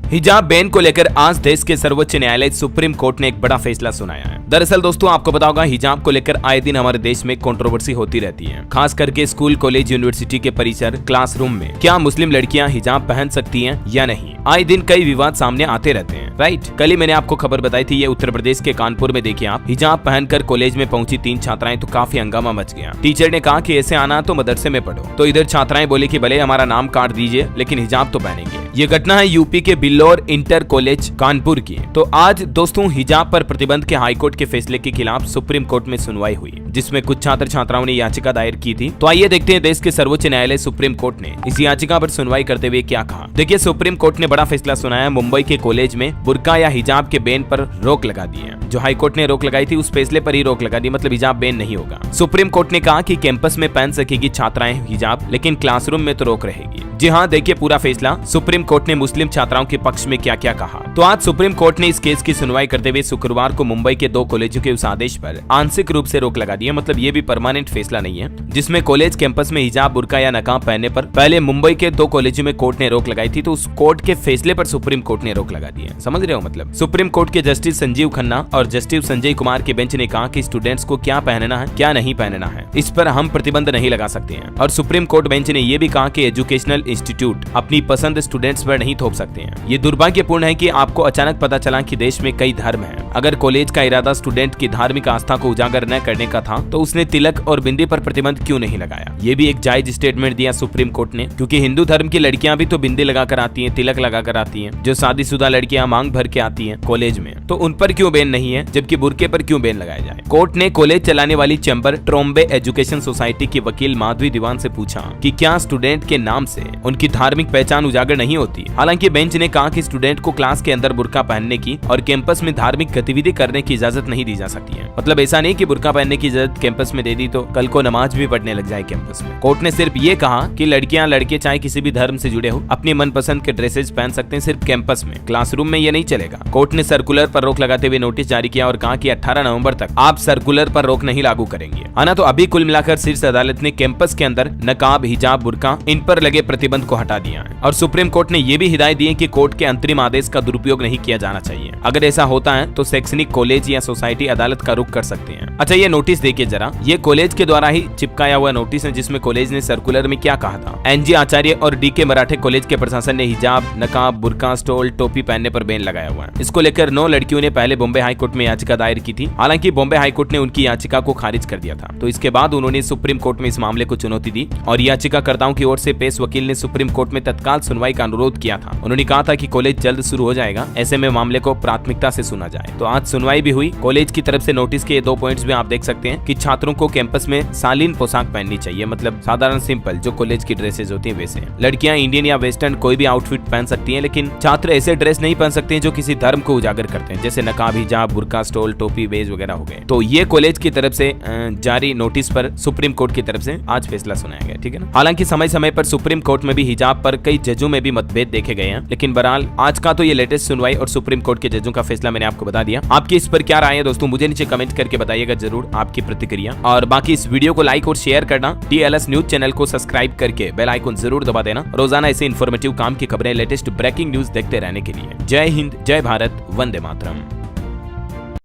हिजाब बैन को लेकर आज देश के सर्वोच्च न्यायालय सुप्रीम कोर्ट ने एक बड़ा फैसला सुनाया है। दरअसल दोस्तों आपको पता होगा हिजाब को लेकर आए दिन हमारे देश में कंट्रोवर्सी होती रहती है, खास करके स्कूल, कॉलेज, यूनिवर्सिटी के परिसर, क्लासरूम में क्या मुस्लिम लड़कियां हिजाब पहन सकती हैं या नहीं। आए दिन कई विवाद सामने आते रहते हैं, राइट। कल ही मैंने आपको खबर बताई थी, ये उत्तर प्रदेश के कानपुर में देखिए आप, हिजाब पहनकर कॉलेज में पहुंची 3 छात्राएं तो काफी हंगामा मच गया। टीचर ने कहा कि ऐसे आना तो मदरसे में पढ़ो, तो इधर छात्राएं बोली कि भले हमारा नाम काट दीजिए लेकिन हिजाब तो पहनेंगे। ये घटना है यूपी के बिल्लौर इंटर कॉलेज कानपुर की। तो आज दोस्तों हिजाब पर प्रतिबंध के हाईकोर्ट के फैसले के खिलाफ सुप्रीम कोर्ट में सुनवाई हुई, जिसमें कुछ छात्र छात्राओं ने याचिका दायर की थी। तो आइए देखते हैं देश के सर्वोच्च न्यायालय सुप्रीम कोर्ट ने इस याचिका पर सुनवाई करते हुए क्या कहा। देखिए सुप्रीम कोर्ट ने बड़ा फैसला सुनाया, मुंबई के कॉलेज में बुर्का या हिजाब के बैन पर रोक लगा दी है। जो हाईकोर्ट ने रोक लगाई थी उस फैसले पर ही रोक लगा दी, मतलब हिजाब बैन नहीं होगा। सुप्रीम कोर्ट ने कहा कि कैंपस में पहन सकेगी छात्राएं हिजाब, लेकिन क्लासरूम में तो रोक रहेगी। जी हाँ, देखिए पूरा फैसला। सुप्रीम कोर्ट ने मुस्लिम छात्राओं के पक्ष में क्या क्या कहा। तो आज सुप्रीम कोर्ट ने इस केस की सुनवाई करते हुए शुक्रवार को मुंबई के 2 कॉलेजों के उस आदेश पर आंशिक रूप से रोक लगा दी है, मतलब ये भी परमानेंट फैसला नहीं है, जिसमें कॉलेज कैंपस में हिजाब, बुर्का या नकाब पहनने पर पहले मुंबई के 2 कॉलेजों में कोर्ट ने रोक लगाई थी। तो उस कोर्ट के फैसले पर सुप्रीम कोर्ट ने रोक लगा दी है, समझ रहे हो। मतलब सुप्रीम कोर्ट के जस्टिस संजीव खन्ना और जस्टिस संजय कुमार के बेंच ने कहा कि स्टूडेंट्स को क्या पहनना है क्या नहीं पहनना है, इस पर हम प्रतिबंध नहीं लगा सकते हैं। और सुप्रीम कोर्ट बेंच ने यह भी कहा कि एजुकेशनल इंस्टीट्यूट अपनी पसंद स्टूडेंट्स पर नहीं थोप सकते हैं। ये दुर्भाग्यपूर्ण है कि आपको अचानक पता चला कि देश में कई धर्म हैं। अगर कॉलेज का इरादा स्टूडेंट की धार्मिक आस्था को उजागर न करने का था तो उसने तिलक और बिंदी पर प्रतिबंध क्यों नहीं लगाया। ये भी एक जायज स्टेटमेंट दिया सुप्रीम कोर्ट ने, क्योंकि हिंदू धर्म की लड़कियां भी तो बिंदी लगाकर आती हैं, तिलक लगाकर आती हैं। जो शादीशुदा लड़कियां मांग भर के आती हैं कॉलेज में, तो उन पर क्यों बैन नहीं है, जबकि बुर्के पर क्यों बैन लगाया जाए। कोर्ट ने कॉलेज चलाने वाली चैम्बर ट्रोम्बे एजुकेशन सोसाइटी की वकील माधवी दीवान से पूछा कि क्या स्टूडेंट के नाम से उनकी धार्मिक पहचान उजागर नहीं होती। हालांकि बेंच ने कहा कि स्टूडेंट को क्लास के अंदर बुर्का पहनने की और कैंपस में धार्मिक गतिविधि करने की इजाजत नहीं दी जा सकती है। मतलब ऐसा नहीं कि बुर्का पहनने की इजाजत कैंपस में दे दी तो कल को नमाज भी पढ़ने लग जाए कैंपस में। कोर्ट ने सिर्फ ये कहा कि लड़कियां लड़के चाहे किसी भी धर्म से जुड़े हो अपनी मनपसंद के ड्रेसेस पहन सकते हैं, सिर्फ कैंपस में, क्लासरूम में ये नहीं चलेगा। कोर्ट ने सर्कुलर पर रोक लगाते हुए नोटिस जारी किया और कहा कि 18 नवंबर तक आप सर्कुलर पर रोक नहीं लागू करेंगे। आना तो अभी कुल मिलाकर शीर्ष अदालत ने कैंपस के अंदर नकाब, हिजाब, बुर्का इन पर लगे प्रतिबंध को हटा दिया है। और सुप्रीम कोर्ट ने यह भी हिदायत दी है कि कोर्ट के अंतरिम आदेश का दुरुपयोग नहीं किया जाना चाहिए। अगर ऐसा होता है तो शैक्षणिक कॉलेज या सोसाइटी अदालत का रुख कर सकते हैं। अच्छा ये नोटिस देखिए जरा, ये कॉलेज के द्वारा ही चिपकाया हुआ नोटिस है, जिसमें कॉलेज ने सर्कुलर में क्या कहा था। एनजी आचार्य और डीके मराठे कॉलेज के प्रशासन ने हिजाब, नकाब, बुर्का, स्टोल, टोपी पहनने पर बैन लगाया हुआ है। इसको लेकर 9 लड़कियों ने पहले बॉम्बे हाईकोर्ट में याचिका दायर की थी। हालांकि बॉम्बे हाईकोर्ट ने उनकी याचिका को खारिज कर दिया था। तो इसके बाद उन्होंने सुप्रीम कोर्ट में इस मामले को चुनौती दी और याचिकाकर्ताओं की ओर से पेश वकील ने सुप्रीम कोर्ट में तत्काल सुनवाई का अनुरोध किया था। उन्होंने कहा था कि कॉलेज जल्द शुरू हो जाएगा, ऐसे में मामले को प्राथमिकता से सुना जाए। तो आज सुनवाई भी हुई। कॉलेज की तरफ से नोटिस के 2 पॉइंट्स भी आप देख सकते हैं कि छात्रों को कैंपस में शालीन पोशाक पहननी चाहिए, मतलब साधारण सिंपल जो कॉलेज की ड्रेसेज होती है वैसे। लड़कियां इंडियन या वेस्टर्न कोई भी आउटफिट पहन सकती हैं, लेकिन छात्र ऐसे ड्रेस नहीं पहन सकते हैं जो किसी धर्म को उजागर करते हैं, जैसे नकाब, हिजाब, बुर्का, स्टोल, टोपी, बेज वगैरह हो गए। तो ये कॉलेज की तरफ से जारी नोटिस पर सुप्रीम कोर्ट की तरफ से आज फैसला सुनाया गया, ठीक है ना। हालांकि समय समय पर सुप्रीम कोर्ट में भी हिजाब पर कई जजों में भी मतभेद देखे गए हैं, लेकिन बहरहाल आज का तो ये लेटेस्ट सुनवाई और सुप्रीम कोर्ट के जजों का फैसला मैंने आपको बता दिया। आपकी इस पर क्या राय है दोस्तों, मुझे नीचे कमेंट करके बताइएगा जरूर आपकी प्रतिक्रिया। और बाकी इस वीडियो को लाइक और शेयर करना, TLS न्यूज चैनल को सब्सक्राइब करके बेल आइकन जरूर दबा देना, रोजाना ऐसे इन्फॉर्मेटिव काम की खबरें, लेटेस्ट ब्रेकिंग न्यूज देखते रहने के लिए। जय हिंद, जय भारत, वंदे मातरम।